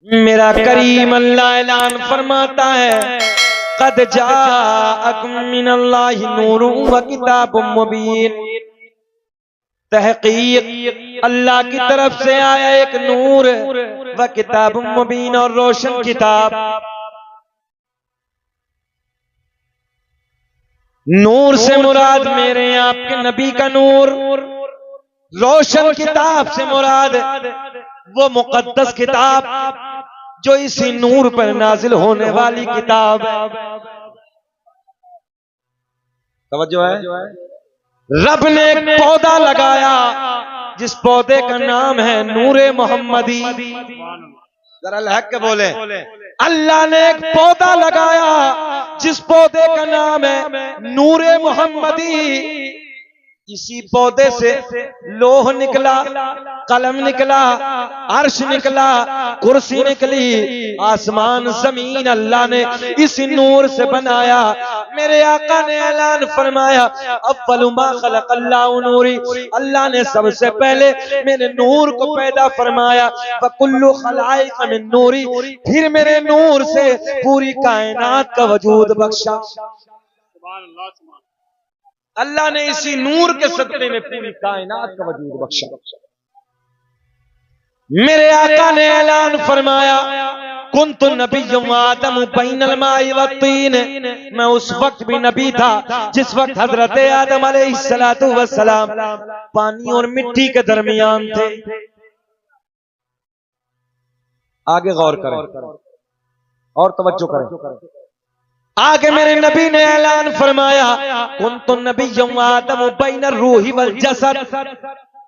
मेरा करीम अल्लाह ऐलान फरमाता है, कद जाअकुम मिनल्लाहि नूरुन व किताबुम मुबीन। तहकीक अल्लाह की तरफ से आया एक नूर व किताबुम मुबीन, और रोशन किताब। नूर से मुराद मेरे आपके नबी का नूर, रोशन किताब से मुराद वो मुकद्दस किताब जो इसी नूर पर नाजिल होने वाली किताब है। तवज्जो है। रब ने एक पौधा लगाया जिस पौधे का नाम है नूरे मोहम्मदी। जरा लहक के बोले, अल्लाह ने एक पौधा लगाया जिस पौधे का नाम है नूरे मोहम्मदी। इसी पौधे से लोह निकला, कलम निकला, अर्श निकला, कुर्सी निकली, आसमान जमीन अल्लाह ने इसी नूर से बनाया। मेरे आका ने ऐलान फरमाया, अव्वलु मा खलक़ल्लाहु नूरी, अल्लाह ने सबसे पहले मेरे नूर को पैदा फरमाया। व कुल्लु खलाइक मिन नूरी, फिर मेरे नूर से पूरी कायनात का वजूद बख्शा। अल्लाह ने इसी नूर के सदक़े में पूरी कायनात का वजूद बख्शा। मेरे आका ने ऐलान फरमाया, कुन्तु नबिय्युम व आदम बैनल माइ व तीन। मैं उस वक्त भी नबी था जिस वक्त हजरत आदम अलैहिस्सलातु वस्सलाम पानी और मिट्टी के दरमियान थे। आगे गौर करें और तवज्जो करें। आगे मेरे नबी ने ऐलान फरमाया, कुन्तु नबिय्युम व आदम बैनर रूही वल जसद।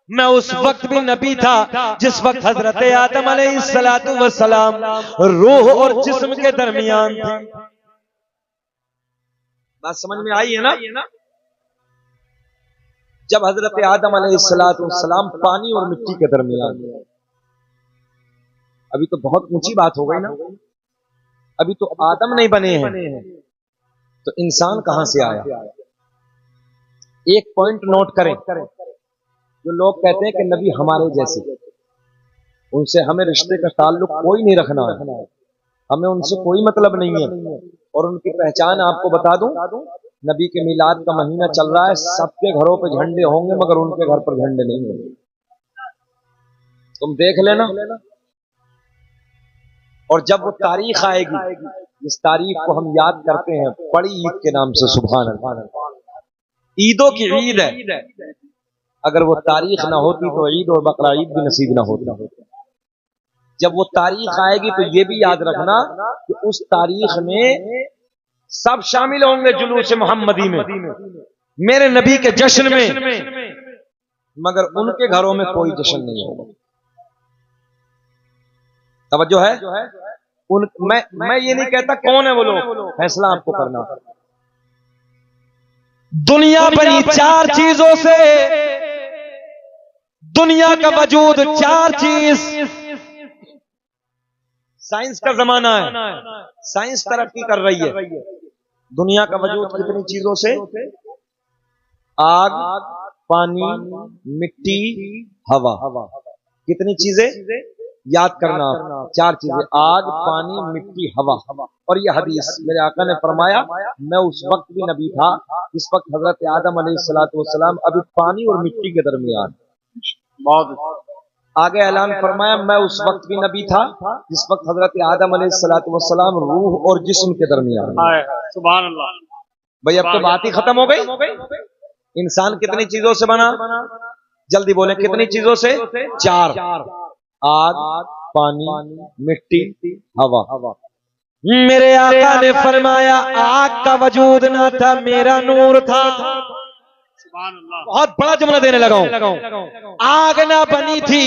मैं उस वक्त भी नबी था जिस वक्त हजरत आदम अलैहिस्सलातु वस्सलाम रूह और जिस्म के दरमियान थे। बात समझ में आई है ना? जब हजरत आदम अलैहिस्सलातु वस्सलाम पानी और मिट्टी के दरमियान, अभी तो बहुत ऊंची बात हो गई ना, अभी तो आदम नहीं बने हैं, तो इंसान कहां से आया? एक पॉइंट नोट करें, जो लोग कहते हैं कि नबी हमारे जैसे, उनसे हमें रिश्ते का ताल्लुक कोई नहीं रखना है, हमें उनसे कोई मतलब नहीं है। और उनकी पहचान आपको बता दूं, नबी के मिलाद का महीना चल रहा है, सबके घरों पे झंडे होंगे मगर उनके घर पर झंडे नहीं होंगे। तुम देख लेना। और जब वो तारीख आएगी, जिस तारीख को हम याद करते हैं बड़ी ईद के नाम से, सुभान अल्लाह, ईदों की ईद है, अगर वो तारीख ना होती तो ईद और बकरा ईद भी नसीब ना होता। जब वो तारीख आएगी तो ये भी याद रखना कि उस तारीख में सब शामिल होंगे जुलूस मोहम्मदी में, मेरे नबी के जश्न में, मगर उनके घरों में कोई जश्न नहीं होगा। तवज्जो है। मैं ये नहीं कहता कौन है वो लोग, फैसला आपको करना। दुनिया बनी चार चीजों से, दुनिया का वजूद चार चीज। साइंस का जमाना है, साइंस तरक्की कर रही है। दुनिया का वजूद कितनी चीजों से? आग, पानी, मिट्टी, हवा। कितनी चीजें? याद करना, चार चीजें, आग, पानी, मिट्टी, हवा। और यह हदीस मेरे आका ने फरमाया, मैं उस वक्त भी नबी था जिस वक्त हजरत आदम अलैहिस्सलातु वस्सलाम अभी पानी और मिट्टी के दरमियान। बहुत आगे ऐलान फरमाया, मैं उस वक्त भी नबी था जिस वक्त हजरत आदम अलैहिस्सलातु वस्सलाम रूह और जिस्म के दरमियान। सुभान अल्लाह। भाई अब तो बात ही खत्म हो गई। इंसान कितनी चीजों से बना? जल्दी बोले, कितनी चीजों से? चार, आग, पानी, मिट्टी, हवा। मेरे आका ने फरमाया, आग का वजूद ना था, मेरा नूर था। बहुत बड़ा जुमला देने लगा हूं। आग ना बनी थी,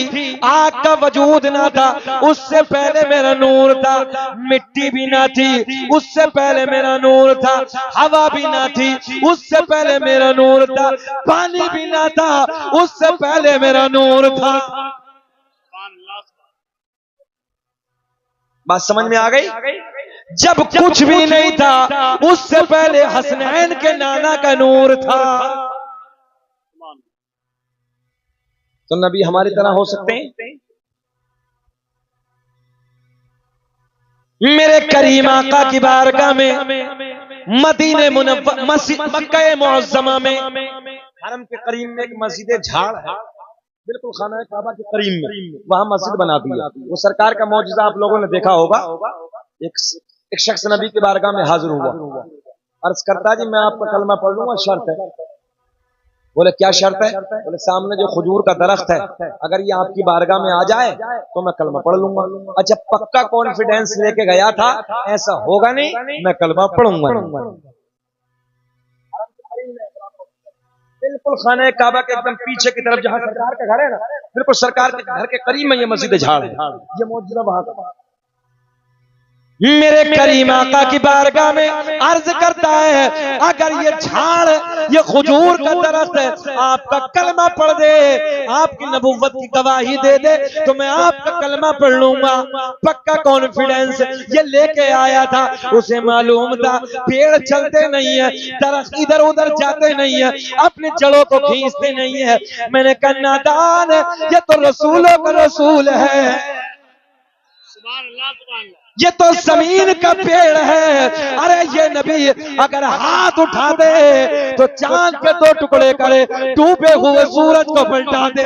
आग का वजूद ना था, उससे पहले मेरा नूर था। मिट्टी भी ना थी, उससे पहले मेरा नूर था। हवा भी ना थी, उससे पहले मेरा नूर था। पानी भी ना था, उससे पहले मेरा नूर था। बात समझ में आ गई? जब कुछ भी नहीं था, उससे पहले हसनैन के नाना का नूर था। तो नबी हमारी तरह हो सकते हैं? मेरे करीम आका की बारगाह में मदीने मुनव्वर मक्का मुअज्जमा में हरम के करीब में एक मस्जिद झाड़ है, बिल्कुल खाना काबा के करीब में, वहां मस्जिद बना दी है। वो सरकार का मौजूदा आप लोगों ने देखा होगा। एक शख्स नबी की बारगाह में हाजिर हुआ, अर्ज करता जी मैं आपका कलमा पढ़ लूंगा, शर्त है। बोले क्या शर्त है? बोले सामने जो खजूर का दरख्त है अगर ये आपकी बारगाह में आ जाए तो मैं कलमा पढ़ लूंगा। अच्छा पक्का कॉन्फिडेंस लेके गया था, ऐसा होगा नहीं, मैं कलमा पढ़ूंगा। बिल्कुल खाने काबा के एकदम पीछे की तरफ जहां सरकार का घर है ना, बिल्कुल सरकार के घर के करीब में ये मस्जिद झाड़ है, ये मौजूदा वहां का। मेरे करीम आका की बारगाह में अर्ज करता है अगर ये झाड़ ये खजूर का दरख्त है आपका कलमा पढ़ दे, आपकी नबुव्वत की गवाही दे दे तो मैं आपका कलमा पढ़ लूंगा। पक्का कॉन्फिडेंस ये लेके आया था, उसे मालूम था पेड़ चलते नहीं है, दरख्त इधर उधर जाते नहीं है, अपने जड़ों को खींचते नहीं है। मैंने कहा नादान ये तो रसूलों का रसूल है, ये तो जमीन का पेड़ है। अरे ये नबी अगर हाथ उठा दे तो चांद के दो टुकड़े करे, डूबे हुए सूरज को पलटा दे।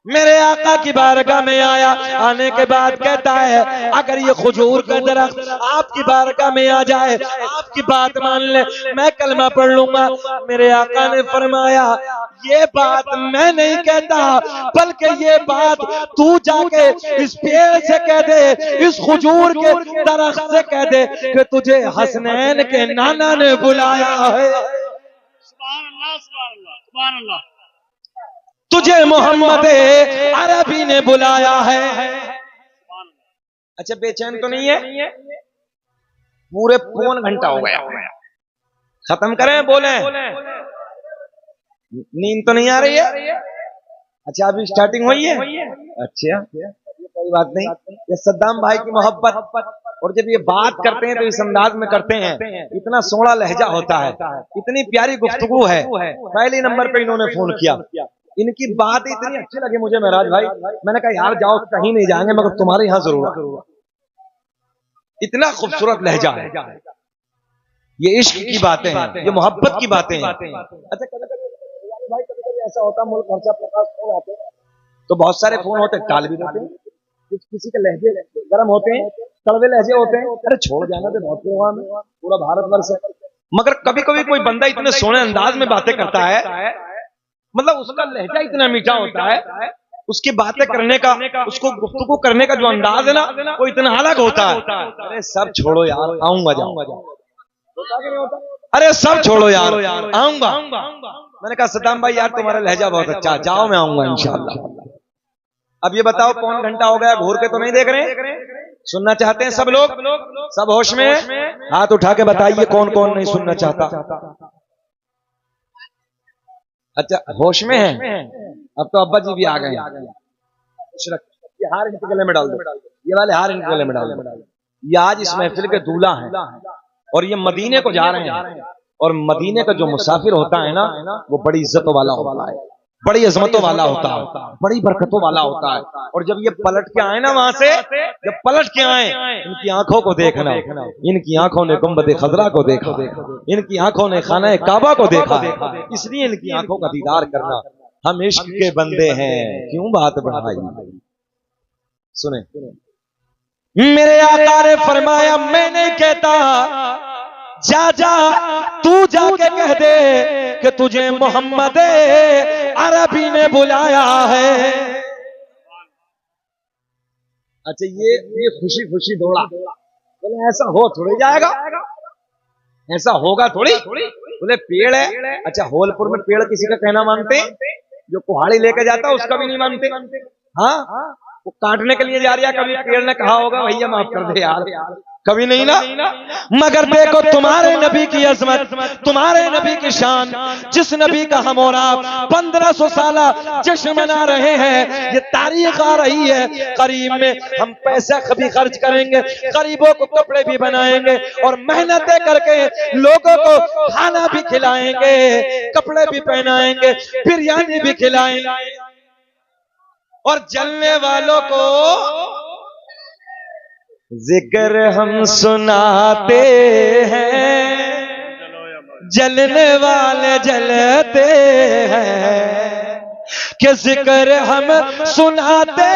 मेरे आका की बारगाह में आया, आने के बाद कहता है अगर ये खजूर का दरख्त आपकी बारगाह में आ जाए, आपकी बात मान ले, मैं कलमा पढ़ लूंगा। मेरे आका ने फरमाया ये बात मैं नहीं कहता, बल्कि ये बात तू जाके इस पेड़ से कह दे, इस खजूर के दरख्त से कह दे कि तुझे हसनैन के नाना ने बुलाया है, सुभान अल्लाह, सुभान अल्लाह, सुभान अल्लाह, तुझे मोहम्मद अरबी ने बुलाया है। अच्छा बेचैन तो नहीं है? पूरे पौन घंटा हो गया, खत्म करें बोले, नींद तो नहीं आ रही है? अच्छा अभी स्टार्टिंग हुई है। अच्छा कोई बात नहीं, ये सद्दाम भाई की मोहब्बत, और जब ये बात करते हैं तो इस अंदाज में करते हैं, इतना सोहना लहजा होता है, इतनी प्यारी गुफ्तगू है। पहले नंबर पे इन्होंने फोन किया, इनकी बात इतनी अच्छी लगी मुझे महराज भाई, मैंने कहा यार जाओ कहीं नहीं जाएंगे मगर तुम्हारे यहाँ जरूर। इतना खूबसूरत लहजा है, ये इश्क की बातें हैं, ये मोहब्बत की बातें हैं। अच्छा कभी ऐसा होता मुल्क खर्चा प्रकाश फोन आते तो बहुत सारे फोन होते टाल भी देते हैं, किसी के लहजे गर्म होते हैं, कड़वे लहजे होते हैं, अरे छोड़ जाना तो बहुत प्रोग्राम है, पूरा भारतवर्ष है। मगर कभी कभी कोई बंदा इतने सोने अंदाज में बातें करता है, मतलब उसका लहजा इतना मीठा होता है, उसकी बातें करने का, उसको गुफ्तगू करने का जो अंदाज है ना वो इतना अलग होता है। अरे सब छोड़ो यार आऊंगा जाऊंगा, अरे सब छोड़ो यार आऊंगा। मैंने कहा सद्दाम भाई यार तुम्हारा लहजा बहुत अच्छा, जाओ मैं आऊंगा इंशाल्लाह। अब ये बताओ पौन घंटा हो गया, घूर के तो नहीं देख रहे? सुनना चाहते हैं सब लोग? सब होश में? हाथ उठा के बताइए कौन कौन नहीं सुनना चाहता। अच्छा होश में है? अब तो अब्बा जी भी आ गए। ये हार इनके गले में डाल दो, ये वाले हार इनके गले में डाल दो। ये आज इस महफिल के दूल्हा हैं और ये मदीने को जा रहे हैं, और मदीने का जो मुसाफिर होता है ना वो बड़ी इज्जतों वाला होता है, बड़ी अजमतों वाला होता है, बड़ी बरकतों वाला होता है। और जब ये पलट के आए ना वहां से, जब पलट के आए, इनकी आंखों को देखना, इनकी आंखों ने गुंबद खजरा को देखा, इनकी आंखों ने खाना काबा को देखा, इसलिए इनकी आंखों का दीदार करना। हम इश्क के बंदे हैं, क्यों बात बढ़ाई। सुने मेरे आका ने फरमाया मैं नहीं कहता, जा जा तू जाके कह दे कि तुझे मोहम्मद अरबी ने बुलाया है। अच्छा ये खुशी खुशी दौड़ा, बोले ऐसा हो थोड़ी जाएगा, ऐसा होगा थोड़ी। बोले पेड़ है, अच्छा होलपुर में पेड़ किसी का कहना मानते, जो कुहाड़ी लेके जाता उसका भी नहीं मानते। हाँ वो काटने के लिए जा रहा, कभी पेड़ ने कहा होगा भैया माफ कर दे यार, कभी नहीं ना। मगर देखो तुम्हारे नबी की अजमत, तुम्हारे नबी की शान, जिस नबी का हम और आप 1500 साल जश्न मना रहे हैं, ये तारीख आ रही है। करीब में हम पैसा कभी खर्च करेंगे, गरीबों को कपड़े भी बनाएंगे और मेहनतें करके लोगों को खाना भी खिलाएंगे, कपड़े भी पहनाएंगे, बिरयानी भी खिलाएंगे, और जलने वालों को जिक्र हम सुनाते हैं, जलने वाले जलते हैं, कि जिक्र हम सुनाते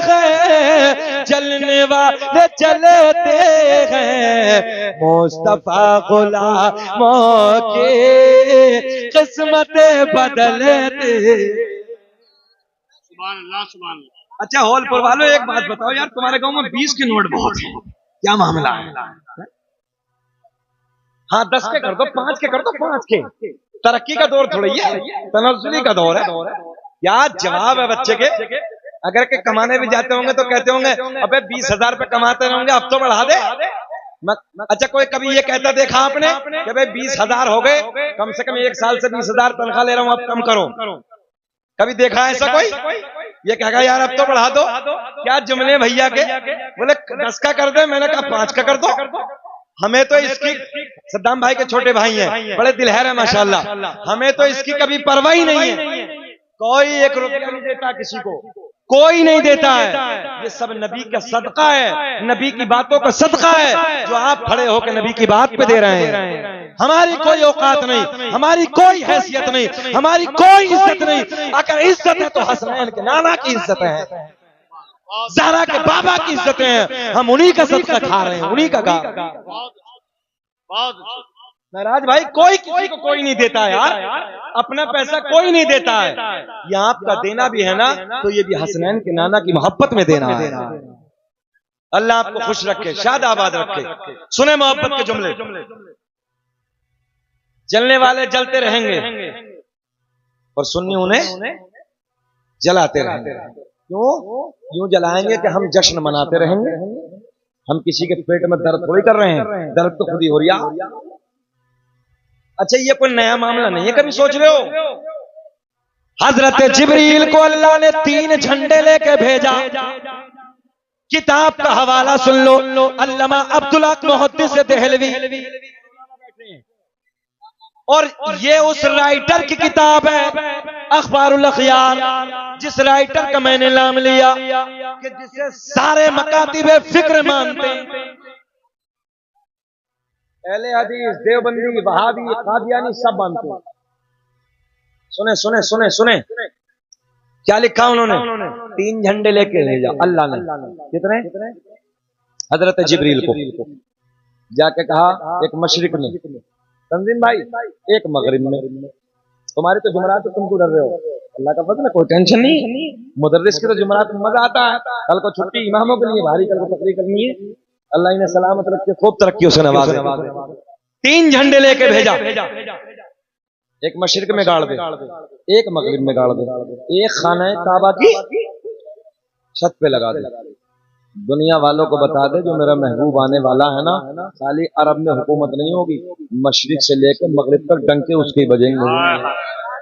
हैं, जलने वाले जलते हैं, मुस्तफा गुलामों की किस्मतें बदलते। सुभान अल्लाह, सुभान अल्लाह। अच्छा हॉलपुर वालों, एक बात बताओ यार, तुम्हारे गांव में 20 के नोट बहुत है, क्या मामला है? हाँ 10 के कर दो, 5 के कर दो, 5 के। तरक्की का दौर थोड़ी है, तनज़्ज़ुली का दौर है। क्या जवाब है बच्चे के? अगर के कमाने भी जाते होंगे तो कहते होंगे अबे 20,000 रुपए कमाते रहेंगे, अब तो बढ़ा दे। अच्छा कोई कभी ये कहता देखा आपने कि भाई 20,000 हो गए, कम से कम 1 साल से 20,000 तनख्वाह ले रहा हूं, अब कम करो? कभी देखा है ऐसा कोई? ये कहेगा यार अब तो बढ़ा दो। क्या जुमले भैया के? बोले 10 का कर दे, मैंने कहा 5 का कर दो। हमें तो इसकी, सद्दाम भाई के छोटे भाई हैं, बड़े दिलहर है माशाल्लाह, हमें तो इसकी कभी परवाह ही नहीं है। कोई 1 रुपया नहीं देता किसी को, कोई नहीं देता है। ये सब नबी का सदका है, नबी की बातों का सदका है, जो आप खड़े होकर नबी की बात पे दे रहे हैं। हमारी कोई औकात नहीं, हमारी कोई हैसियत नहीं, हमारी कोई इज्जत नहीं। अगर इज्जत है तो हसनैन के नाना की इज्जत है, ज़हरा के बाबा की इज्जत है, हम उन्हीं का सदका खा रहे हैं, उन्हीं का गा। नाराज भाई, कोई किसी को कोई नहीं देता है यार, अपना पैसा कोई नहीं देता है। ये आपका देना भी है ना, तो ये भी हसनैन के नाना की मोहब्बत में देना है। अल्लाह आपको खुश रखे, शाद आबाद रखे। सुने मोहब्बत के जुमले, जलने वाले जलते रहेंगे और सुन्नी उन्हें जलाते रहेंगे। क्यों? यूं जलाएंगे कि हम जश्न मनाते रहेंगे। हम किसी के पेट में दर्द थोड़ी कर रहे हैं, दर्द तो खुद ही हो रहा। अच्छा ये कोई नया मामला नहीं है, कभी सोच रहे हो? हजरत जिब्रील को अल्लाह ने 3 झंडे लेके भेजा। किताब का हवाला सुन लो, अल्लामा अब्दुल हक मुहद्दिस देहलवी, और ये उस राइटर की किताब है अखबारुल अखयार, जिस राइटर का मैंने नाम लिया कि जिसे सारे मकातिबे फिक्र मानते हैं। अहले हदीस, देवबंदी, वहाबी, कादियानी सब मानते हैं। सुने सुने सुने सुने क्या लिखा उन्होंने? 3 झंडे लेके भेजा अल्लाह ने। कितने? हजरत जिब्रील को जाके कहा, एक मशरिक में तंजीम भाई, एक मगरिब में। तुम्हारी तो जुमरात तुम क्यों डर रहे हो? अल्लाह का फजल है, कोई टेंशन नहीं। मुदर्रिस की तो जुमरात में मजा आता है, कल को छुट्टी इमामों के लिए भारी, कल को तकरीर करनी है। अल्लाह इन्हें सलामत रखे, खूब तरक्की से नवाजे। 3 झंडे लेके भेजा, एक मशरिक में गाड़ दे, एक मगरिब में गाड़ दे, एक खाना काबा की छत पे लगा दे। दुनिया वालों को बता दे जो मेरा महबूब आने वाला है ना, खाली अरब में हुकूमत नहीं होगी, मशरिक से लेकर मगरिब तक डंके उसके बजेंगे।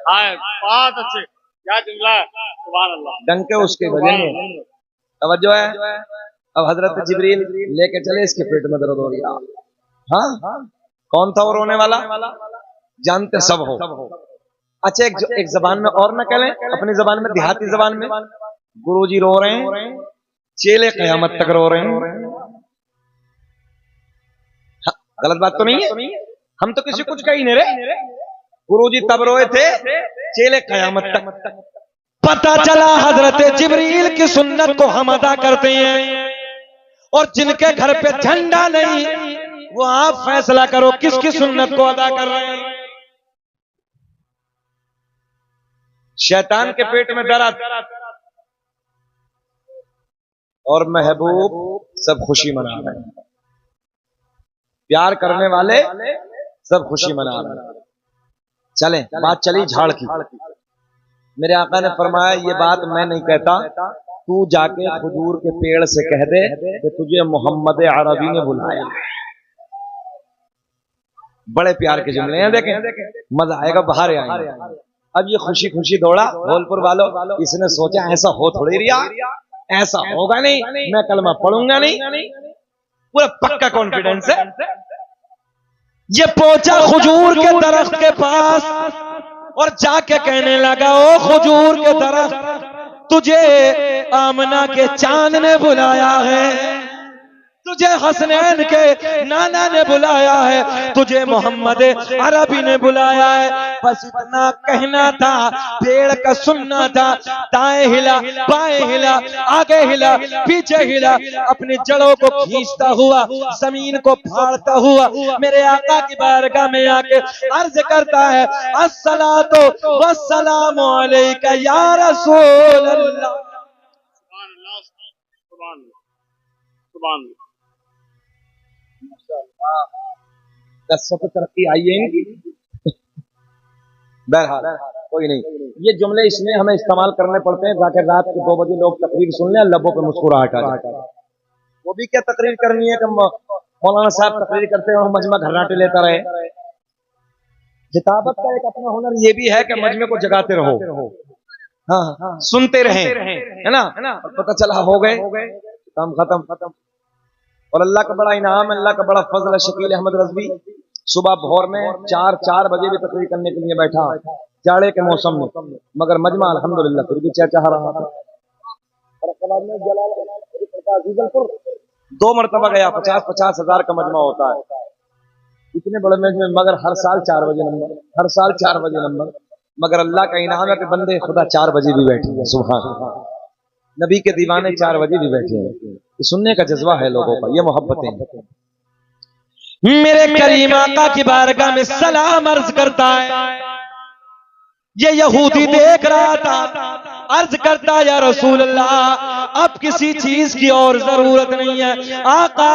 बहुत अच्छे, क्या जुमला है, सुभान अल्लाह। डंके उसके बजेंगे। तवज्जो है। अब हजरत जिब्रील लेके चले, इसके पेट में दर्द हो गया। हाँ कौन था वो रोने वाला? जानते सब हो। अच्छा एक जबान में और न कह लें, अपनी जबान में, देहाती जबान में, गुरुजी रो रहे हैं, चेले क़यामत तक रो रहे हैं। गलत बात तो नहीं है? हम तो किसी कुछ कही नहीं रहे। गुरुजी तब रोए थे, चेले क़यामत तक। पता चला हजरत जिब्रील की सुन्नत को हम अदा करते हैं, और जिनके घर पे झंडा नहीं, वो आप फैसला करो किसकी सुन्नत को अदा कर रहे हैं। शैतान के पेट में दर्द और महबूब सब खुशी मना रहे हैं। प्यार करने वाले सब खुशी मना रहे हैं। चलें, बात चली झाड़ की। मेरे आका ने फरमाया, ये बात मैं नहीं कहता, तू जाके खजूर के पेड़ से कह दे कि तुझे मोहम्मद अरबी ने बुलाया। बड़े प्यार के जुमले हैं, देखें मजा आएगा, बाहर आएंगे। अब ये खुशी खुशी दौड़ा धौलपुर वालों, इसने सोचा ऐसा हो थोड़ी रिया, ऐसा होगा नहीं, मैं कलमा पढ़ूंगा नहीं। पूरा पक्का कॉन्फिडेंस है। ये पहुंचा खजूर के दरख्त के पास और जाके कहने लगा, ओ खजूर के दरख्त, तुझे आमना के चांद ने बुलाया है, तुझे हसनैन के नाना ने बुलाया है, तुझे मोहम्मद अरबी ने बुलाया है। बस इतना कहना था, पेड़ का सुनना था। दाएं हिला, बाएं हिला, आगे हिला, पीछे हिला, अपनी जड़ों को खींचता हुआ, जमीन को फाड़ता हुआ मेरे आका की बारगाह में आके अर्ज करता है, अस्सलातु वस्सलामु अलैका या रसूल अल्लाह। सुभान अल्लाह, सुभान अल्लाह, सुभान अल्लाह। तरक्की आई है इनकी। बहरहाल कोई नहीं, ये जुमले इसमें हमें इस्तेमाल करने पड़ते हैं ताकि रात के 2 बजे लोग तकरीर सुन लें, लबों पे मुस्कुराहट आ जाए। वो भी क्या तकरीर करनी है कि मौलाना साहब तकरीर करते हैं और मजमा घर्राटे लेता रहे। किताबत का एक अपना हुनर ये भी है कि मजमे को जगाते रहो, हाँ सुनते रहे, है ना। पता चला हो गए, काम खत्म। और अल्लाह का बड़ा इनाम, अल्लाह का बड़ा फजल है। शकील अहमद रज़वी सुबह भोर में 4 बजे भी तकरीर करने के लिए बैठा, जाड़े के मौसम में, मगर मजमा अल्हम्दुलिल्लाह फिर भी चहचहा रहा था। 2 मरतबा गया, 50-50 हजार का मजमा होता है, इतने बड़े मजमे, मगर हर साल 4 बजे नंबर। मगर अल्लाह का इनाम है कि बंदे खुदा 4 बजे भी बैठे हैं। सुभान नबी के दीवाने 4 बजे भी बैठे हैं। सुनने का जज्बा है लोगों का, ये मोहब्बतें। मेरे करीम आका की बारगाह में सलाम अर्ज करता है। ये यहूदी देख रहा था, अर्ज करता या रसूल अल्लाह, अब किसी चीज की और जरूरत नहीं है। आका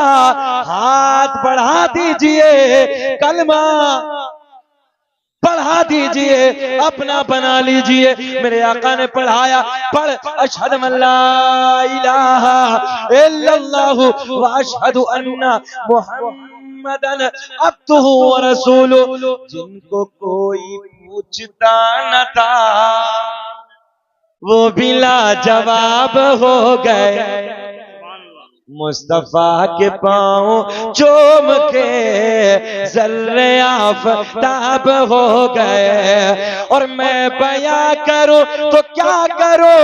हाथ बढ़ा दीजिए, कलमा पढ़ा दीजिए, अपना बना लीजिए। मेरे आका ने पढ़ाया, पढ़ अशहदु अल्ला इलाहा इल्लल्लाहु व अशहदु अन्ना मुहम्मदन अब्दुहु व रसूलुहु। जिनको कोई पूछता न था वो बिला जवाब हो गए। मुस्तफा के पाँव चूम के ज़र्रे आफ़ताब हो गए। और मैं बयां करूं तो क्या करूं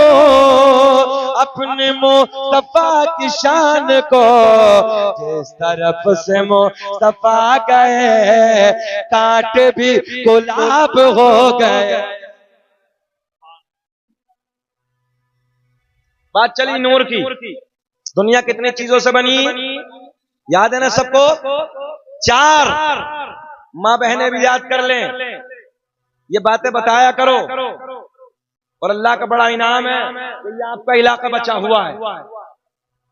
अपने मुस्तफा की शान को, जिस तरफ से मुस्तफा गए कांटे भी गुलाब हो गए। बात चली नूर की। दुनिया कितनी चीजों से बनी याद है ना सबको? 4। माँ बहनें भी याद कर लें, ये बातें बताया करो। और अल्लाह का बड़ा इनाम है कि ये आपका इलाका बचा हुआ है।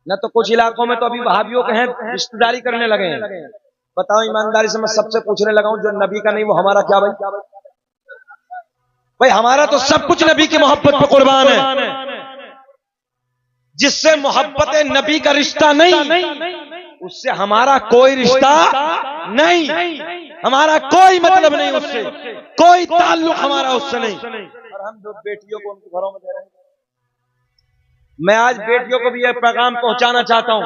न तो कुछ इलाकों में तो अभी वहाबियों के हैं, रिश्तेदारी करने लगे हैं। बताओ ईमानदारी से, मैं सबसे पूछने लगा हूं, जो नबी का नहीं वो हमारा क्या? भाई हमारा तो सब कुछ नबी की मोहब्बत पे कुर्बान है। जिससे मोहब्बत नबी का रिश्ता नहीं, उससे हमारा कोई रिश्ता नहीं, हमारा कोई मतलब नहीं, उससे कोई ताल्लुक हमारा उससे नहीं। और हम जो बेटियों को उनके घरों में दे रहे हैं, मैं आज बेटियों को भी यह पैगाम पहुंचाना चाहता हूं।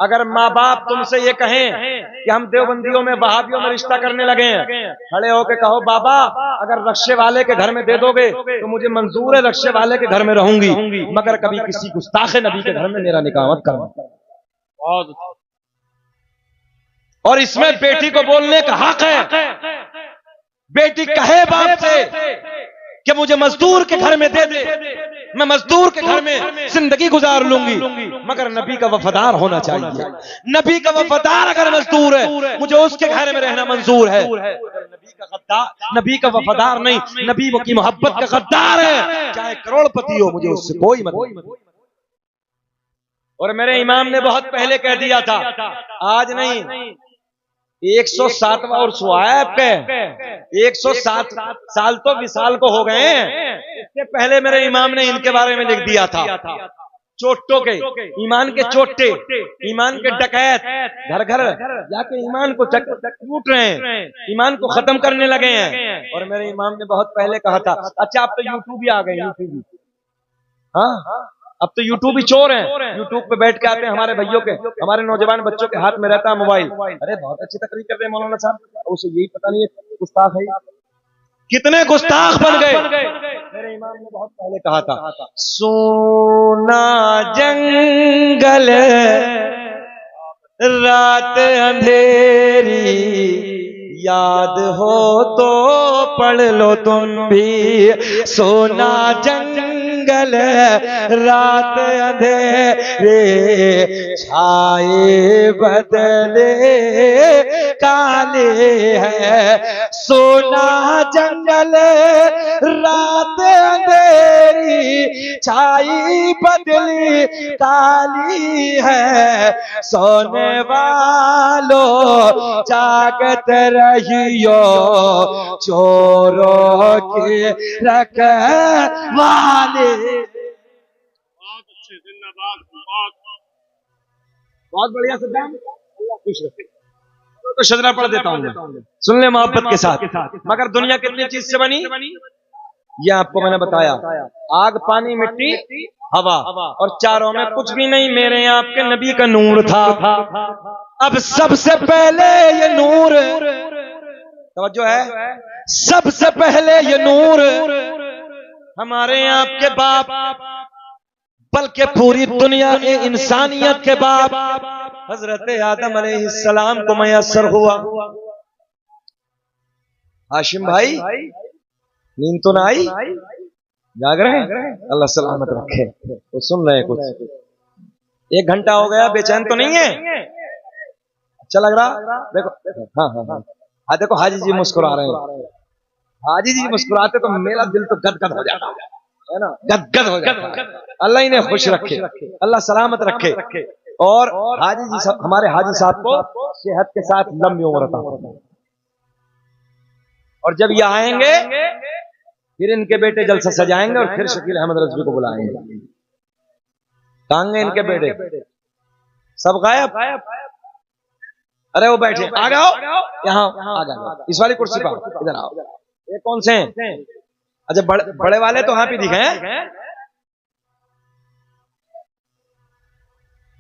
अगर माँ बाप तुमसे ये कहें कि हम देवबंदियों में वहाबियों में रिश्ता करने लगे हैं, खड़े होके कहो बाबा अगर रक्शे वाले के घर में दे दोगे तो मुझे मंजूर है, रक्शे वाले के घर में रहूंगी, मगर कभी किसी गुस्ताखे नबी के घर में मेरा निकाह मत करना। और इसमें बेटी को बोलने का हक है। बेटी कहे बाप से कि मुझे मजदूर के घर में दे दे, मैं मजदूर के घर में जिंदगी गुजार लूंगी, मगर नबी का वफादार होना चाहिए। नबी का वफादार अगर मजदूर है, मुझे उसके घर में रहना मंजूर है। नबी का वफादार नहीं, नबी की मोहब्बत का गद्दार है, चाहे करोड़पति हो, मुझे उससे कोई मतलब। और मेरे इमाम ने बहुत पहले कह दिया था, आज नहीं, 107वां उर्स हुआ है आपके, 107 साल तो विशाल को हो गए हैं। इससे पहले मेरे इमाम ने इनके बारे में लिख दिया था, चोटों के, ईमान के चोटे, ईमान के डकैत घर घर जाके ईमान को लूट रहे हैं, ईमान को खत्म करने लगे हैं। और मेरे इमाम ने बहुत पहले कहा था, अच्छा अब तो यूट्यूब भी आ गए, यूट्यूब भी, हाँ अब तो यूट्यूब ही चोर हैं। यूट्यूब पे बैठ के आते हैं हमारे भाइयों के, हमारे नौजवान बच्चों के हाथ में रहता है मोबाइल। अरे बहुत अच्छी तकरीर कर रहे हैं मौलाना साहब, उसे यही पता नहीं है गुस्ताख है, कितने गुस्ताख बन गए। मेरे इमाम ने बहुत पहले कहा था, सोना जंगल रात अंधेरी याद हो तो पढ़ लो तुम भी, सोना जंगल रात अंधेरे छाए बदले काले है, सोना जंगल रात अंधेरी छाई बदली काली है, सोने वालों जागत रहियो चोरों के रखवाले। बहुत अच्छे, जिंदाबाद। बहुत बढ़िया सद्दाम, अल्लाह खुश रखे। तो शजरा पढ़ देता हूँ, सुन ले मोहब्बत के साथ। मगर दुनिया कितनी चीज से बनी ये आपको मैंने बताया, आग पानी मिट्टी हवा, और चारों में कुछ भी नहीं मेरे आपके नबी का नूर था। अब सबसे पहले ये नूर, तवज्जो है, सबसे पहले ये नूर हमारे आपके बाप, बल्कि पूरी दुनिया इंसानियत के बाप हजरत आदम अलैहिस्सलाम को मयस्सर हुआ। हाशिम भाई नींद तो ना आई, जाग रहे हैं? अल्लाह सलामत रखे। तो सुन रहे हैं कुछ, 1 घंटा हो गया, बेचैन तो नहीं है? अच्छा लग रहा? देखो हाँ हाँ हाँ हाँ, देखो हाजी जी मुस्कुरा रहे हैं। हाजी जी मुस्कुराते तो मेरा दिल तो गदगद हो जाता है ना, गदगद हो जाता है। अल्लाह इन्हें खुश रखे, अल्लाह सलामत रखे, और हाजी जी हमारे हाजी साहब को सेहत के साथ लंबी उम्र अता फरमाए। और जब ये आएंगे फिर इनके बेटे जलसा सजाएंगे और फिर शकील अहमद रज़वी को बुलाएंगे। कहां इनके बेटे? सब गायब। अरे वो बैठे, आ जाओ यहाँ, आ जाओ इस वाली कुर्सी पर, इधर आओ। ये कौन से हैं? अच्छा बड़े वाले तो यहाँ पे दिखे हैं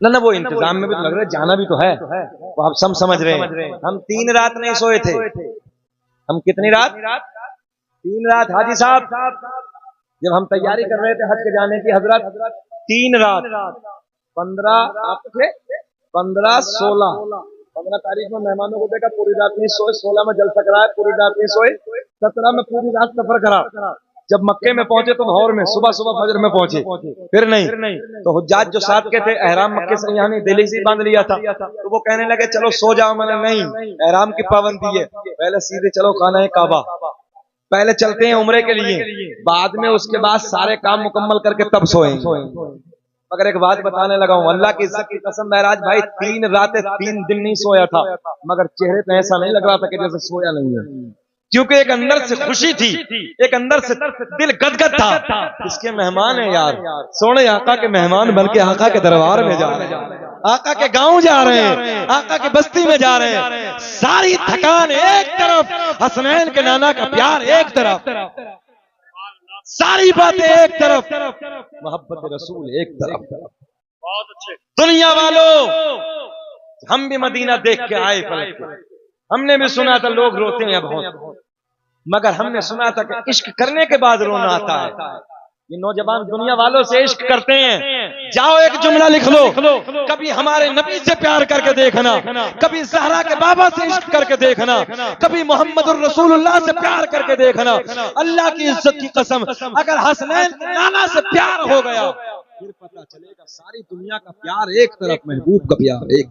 ना, वो इंतजाम में भी तो लग रहा है, जाना भी तो है, वो आप सब समझ रहे हैं। हम 3 रात नहीं सोए थे। हम कितनी रात? 3 रात। हाजी साहब जब हम तैयारी कर रहे थे हज के जाने की, हजरत 3 रात, 15 आपके 15 16 15 तारीख में मेहमानों को देखा, पूरी रात नहीं सोए। 16 में जलसा कराया, पूरी रात नहीं सोए। 17 में पूरी रात सफर करा। जब मक्के में पहुंचे तो भोर में, सुबह सुबह फजर में पहुंचे। फिर नहीं तो हुज्जाज जो साथ के थे, एहराम मक्के से यानी दिल्ली से बांध लिया था, तो वो कहने लगे चलो सो जाओ। मैंने नहीं, एहराम की पाबंदी है, पहले सीधे चलो खाना काबा, पहले चलते हैं उम्रे के लिए, बाद में उसके बाद सारे काम मुकम्मल करके तब सोएंगे। मगर एक बात बताने लगा हूं, अल्लाह की इज्जत की कसम महराज भाई 3 रातें 3 दिन नहीं सोया था, मगर चेहरे पे ऐसा नहीं लग रहा था कि जैसे सोया नहीं है, क्योंकि एक अंदर से खुशी थी, एक अंदर से दिल गदगद था। इसके मेहमान है यार, सोने आका के मेहमान बल्कि आका के दरबार में जा रहे हैं, आका के गांव जा रहे हैं, आका की बस्ती में जा रहे हैं। सारी थकान एक तरफ, हसनैन के नाना का प्यार एक तरफ, सारी बातें एक तरफ, मोहब्बत रसूल एक तरफ। बहुत अच्छे। दुनिया वालों, हम भी मदीना देख के आए पलट के, हमने भी सुना था लोग रोते हैं बहुत, मगर हमने सुना था कि इश्क करने के बाद रोना आता है। ये नौजवान दुनिया वालों से इश्क करते हैं। जाओ एक जुमला लिख लो, कभी हमारे नबी से प्यार करके देखना, कभी ज़हरा के बाबा से इश्क करके देखना, कभी मोहम्मदुर रसूलुल्लाह से प्यार करके देखना। अल्लाह की इज्जत की कसम, अगर हसनैन के नाना से प्यार हो गया फिर पता चलेगा सारी दुनिया का प्यार एक तरफ, महबूब का प्यार एक।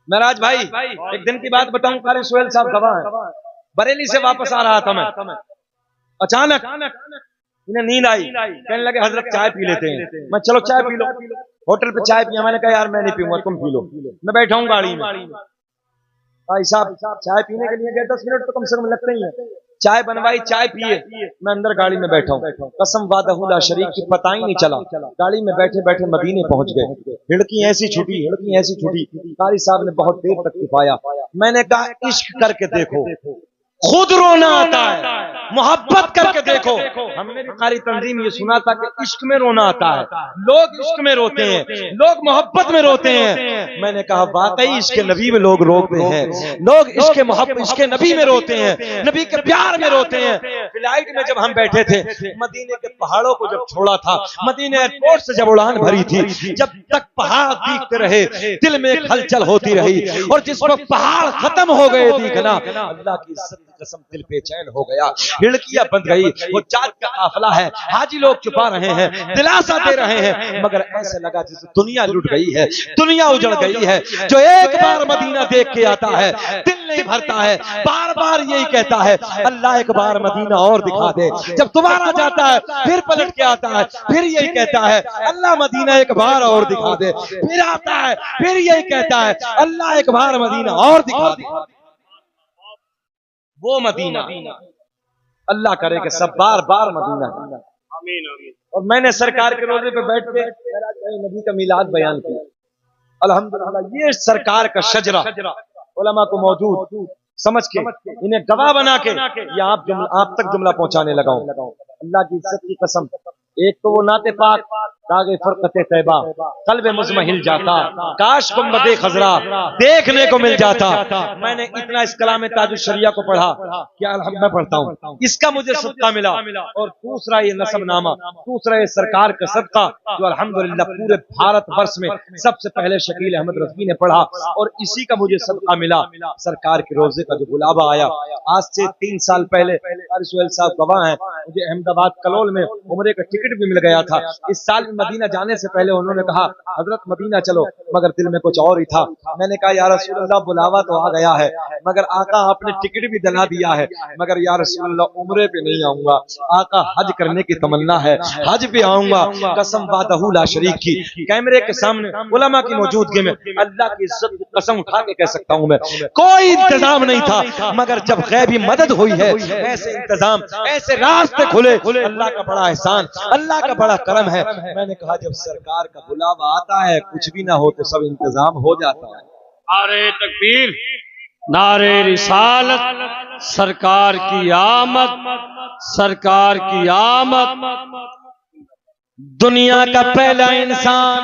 महराज भाई एक दिन की बात बताऊं, कारी सोहेल साहब गवाह है, बरेली से वापस आ रहा था मैं, अचानक इन्हें नींद आई, कहने लगे हजरत चाय पी लेते हैं। मैं चलो चाय पी लो, होटल पे चाय पिया। मैंने कहा यार मैं नहीं पीऊंगा, तुम पी लो, मैं बैठा हूँ गाड़ी में। भाई साहब चाय पीने के लिए गए, 10 मिनट तो कम से कम लगते ही है। चाय बनवाई, चाय पिए, मैं अंदर गाड़ी में बैठा हूँ, कसम वादहुल्लाह शरीक की पता ही नहीं चला। गाड़ी में बैठे बैठे मदीने पहुंच गए। हिड़की ऐसी छूटी, हिड़की ऐसी छूटी, कारी साहब ने बहुत देर तक छिपाया। मैंने कहा इश्क करके देखो, खुद रोना आता है। मोहब्बत करके देखो, हमने भी कारी तंजीम ये सुना था कि इश्क में रोना आता है, लोग इश्क में रोते हैं, लोग मोहब्बत में रोते हैं। मैंने कहा वाकई इश्क नबी में लोग रोते हैं, लोग इश्क मोहब्बत इश्क नबी में रोते हैं, नबी के प्यार में रोते हैं। फ्लाइट में जब हम बैठे थे, मदीने के पहाड़ों को जब छोड़ा था, मदीने एयरपोर्ट से जब उड़ान भरी थी, जब तक पहाड़ दिखते रहे दिल में एक हलचल होती रही, और जिस वक्त पहाड़ खत्म हो गए दिखना, अल्लाह की इज्जत की कसम दिल बेचैन हो गया, खिड़कियां बंद गई। वो चाँद का काफिला है, हाजी लोग छुपा रहे हैं, दिलासा दे रहे हैं, मगर ऐसे लगा जैसे दुनिया लुट गई है, दुनिया उजड़ गई है। जो एक बार मदीना देख के आता है दिल नहीं भरता है, बार बार यही कहता है अल्लाह एक बार मदीना और दिखा दे। जब दोबारा जाता है फिर पलट के आता है, फिर यही कहता है अल्लाह मदीना एक बार और दिखा दे। फिर आता है फिर यही कहता है अल्लाह एक बार मदीना और दिखा दे। वो मदीना अल्लाह करे कि सब बार बार मदीना। आमीन आमीन। और मैंने सरकार के रोजे पे बैठ के नबी का मिलाद बयान किया। अल्हम्दुलिल्लाह ये सरकार का शजरा उलमा को मौजूद समझ के इन्हें गवाह बना के ये आप तक जुमला पहुंचाने लगा हूं। अल्लाह की इज्जत की कसम, एक तो वो नाते पाक दागे फरकते तैबा कल्बे मुज़महिल जाता, काश गुंबदे खजरा देखने को मिल जाता। मैंने इतना इस कलाम ताजुश शरिया को पढ़ा, क्या मैं पढ़ता हूँ, इसका मुझे सदका मिला। और दूसरा ये नसबनामा, दूसरा ये सरकार का सदका जो अल्हम्दुलिल्लाह पूरे भारत वर्ष में सबसे पहले शकील अहमद रफ़ी ने पढ़ा, और इसी का मुझे सदका मिला। सरकार के रोजे का जो गुलाबा आया आज से 3 साल पहले, सुहेल साहब गवाह हैं, मुझे अहमदाबाद कलोल में उम्रे का टिकट भी मिल गया था। इस साल मदीना जाने से पहले उन्होंने कहा हजरत मदीना चलो, मगर दिल में कुछ और ही था। मैंने कहा या रसूल अल्लाह बुलावा तो आ गया है, मगर आका आपने टिकट भी दिला दिया है, मगर या रसूल अल्लाह उम्रे पे नहीं आऊंगा, आका हज करने की तमन्ना है, हज पे आऊंगा कसम वादहू ला शरीक की। कैमरे के सामने उलमा की मौजूदगी में अल्लाह की इज्जत की कसम उठा के कह सकता हूं मैं, कोई इंतजाम नहीं था, मगर जब गैबी मदद हुई है, ऐसे इंतजाम ऐसे रास्ते खुले, अल्लाह का बड़ा एहसान, अल्लाह का बड़ा करम है। मैंने कहा जब सरकार का बुलावा आता है कुछ भी ना हो तो सब इंतजाम हो जाता है। नारे तकबीर, नारे रिसालत, सरकार की आमद, सरकार की आमद। दुनिया का पहला इंसान,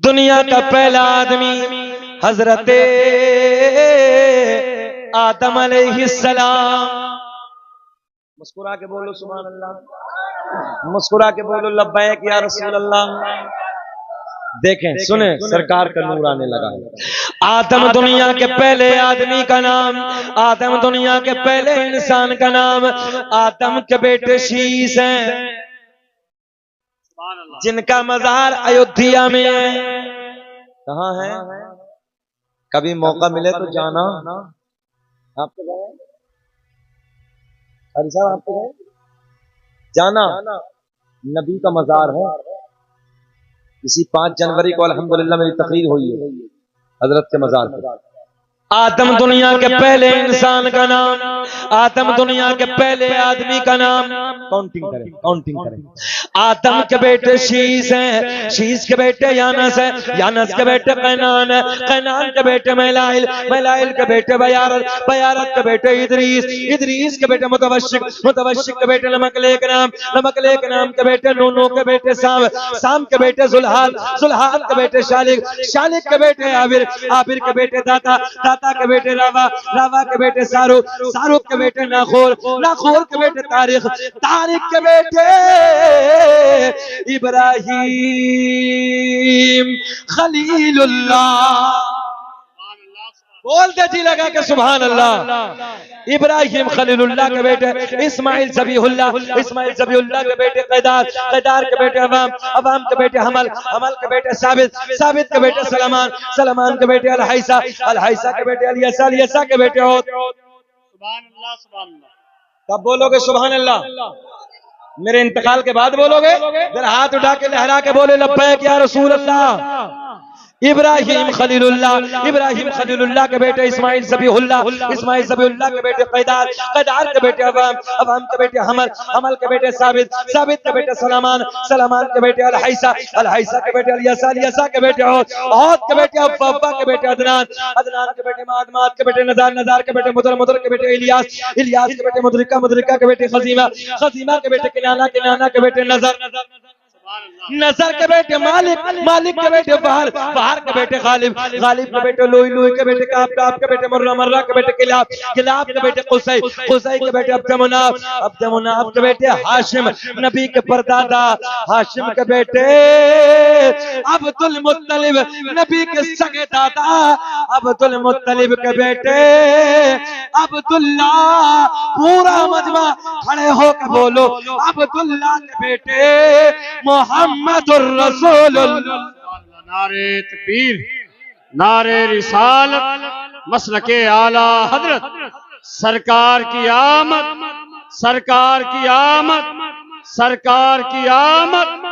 दुनिया का पहला आदमी हजरत आदम अलैहिस्सलाम। मुस्कुरा के बोलो सुभान अल्लाह, मुस्कुरा के बोलो लब्बैक या रसूल अल्लाह। देखें सुने सरकार का नूर आने लगा। आदम दुनिया के पहले आदमी का नाम, आदम दुनिया के पहले इंसान का नाम, आदम के बेटे शीश हैं जिनका मजार अयोध्या में है। कहाँ है? कभी मौका मिले तो जाना। आपको गए अरे साहब, आपको गए जाना, नबी का मजार है। इसी 5 जनवरी को अल्हम्दुलिल्लाह मेरी तकरीर हुई है हजरत के मजार पर। आदम दुनिया के पहले इंसान का नाम, आदम दुनिया के पहले आदमी का नाम। काउंटिंग करें, काउंटिंग करें। आदम के बेटे शीश हैं, शीश के बेटे यानस है, यानस के बेटे कैनान है, कैनान के बेटे मैलाइल, मैलाइल के बेटे बयारत, बयारत के बेटे इदरीस, इदरीस के बेटे मुतवश्शिक, मुतवश्शिक के बेटे नमकलेक नाम, नमकलेक नाम के बेटे नूनो के बेटे साम, साम के बेटे जुल्हाद, जुल्हाद के बेटे शालिक, शालिक के बेटे आबिर, आबिर के बेटे दाता, दाता के बेटे रावा, रावा के बेटे शाहरुख, शाहरुख के बेटे नाखोर, नाखोर के बेटे तारिक, तारिक के बेटे इब्राहिम खलीलुल्लाह। बोलते जी लगा के सुभान अल्लाह। इब्राहिम खलीलुल्लाह के बेटे इस्माइल ज़बीहुल्लाह, इस्माइल ज़बीहुल्लाह के बेटे कैदार, कैदार के बेटे अवाम, अवाम के बेटे हमल, हमल के बेटे साबित, साबित के बेटे सलमान, सलमान के बेटे अलहैसा, अलहैसा के बेटे अलियसा, अलियसा के बेटे होत। सुभान अल्लाह, सुभान अल्लाह। तब बोलोगे सुभान अल्लाह? मेरे इंतकाल के बाद बोलोगे? जरा हाथ उठा के लहरा के बोले लब्बैक या रसूल अल्लाह। इब्राहिम खलीलुल्लाह के बेटे इस्माइल ज़बीहुल्लाह के बेटे कैदार के बेटे अवाम के बेटे हमल के बेटे साबित के बेटे सलामान के बेटे अलहैसा के बेटे अलियसा के बेटे औद के बेटे अब्बा के बेटे अदनान के बेटे माद के बेटे नजार के बेटे मुदर के बेटे इलियास के बेटे मुदरिका के बेटे खजीमा के बेटे किनाना के बेटे नजर के बेटे मालिक के बेटे बहार के बेटे गालिब के बेटे लुई के बेटे काब के बेटे मर्रा के बेटे किलाब के बेटे कुसै के बेटे अब्दमुनाफ के बेटे हाशिम नबी के परदादा हाशिम के बेटे अब्दुल मुत्तलिब नबी के सगे दादा अब्दुल मुत्तलिब के बेटे अब्दुल्ला पूरा मजमा खड़े होकर बोलो अब्दुल्ला के बेटे मोहम्मदुर रसूलुल्लाह। नारे तकबीर, नारे रिसालत, मसलके आला हजरत, सरकार की आमद, सरकार की आमद, सरकार की आमद।